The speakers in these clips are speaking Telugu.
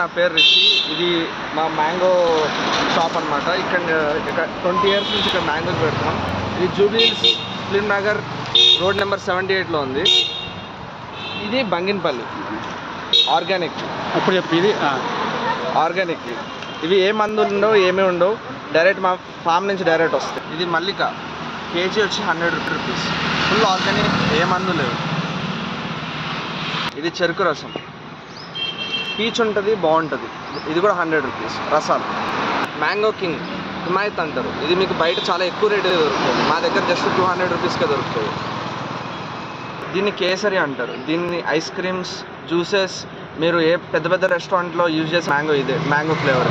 నా పేరు రిషి. ఇది మా మ్యాంగో షాప్ అనమాట. ఇక్కడ 20 years నుంచి ఇక్కడ మ్యాంగోస్ పెడుతున్నాం. ఇది Jubilee Hills film Nagar road number 78లో ఉంది. ఇది బంగినపల్లి ఆర్గానిక్. ఇప్పుడు చెప్పి ఇది ఆర్గానిక్. ఇవి ఏ మందు ఉండవు, ఏమీ ఉండవు, డైరెక్ట్ మా ఫామ్ నుంచి డైరెక్ట్ వస్తాయి. ఇది మల్లిక, కేజీ వచ్చి 100 రూపీస్. ఫుల్ ఆర్గానిక్, ఏ మందు లేవు. ఇది చెరుకు రసం, పీచ్ ఉంటుంది, బాగుంటుంది. ఇది కూడా 100 రూపీస్ రసాలు. మ్యాంగో కింగ్ హిమాయత్ అంటారు. ఇది మీకు బయట చాలా ఎక్కువ రేటు దొరుకుతుంది, మా దగ్గర జస్ట్ 200 రూపీస్కే దొరుకుతుంది. దీన్ని కేసరి అంటారు. దీన్ని ఐస్ క్రీమ్స్, జ్యూసెస్, మీరు ఏ పెద్ద పెద్ద రెస్టారెంట్లో యూజ్ చేసే మ్యాంగో ఇదే, mango flavour.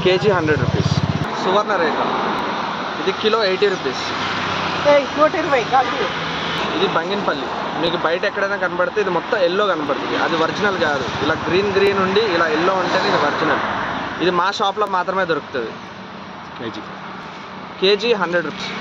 KG 100 rupees. Suvarna Rekha, ఇది కిలో 80 రూపీస్. ఇది బంగినపల్లి. మీకు బయట ఎక్కడైనా కనబడితే ఇది మొత్తం ఎల్లో కనబడుతుంది, అది ఒరిజినల్ కాదు. ఇలా గ్రీన్ ఉండి ఇలా ఎల్లో ఉంటేనే ఇది ఒరిజినల్. ఇది మా షాప్లో మాత్రమే దొరుకుతుంది. KG 100 rupees.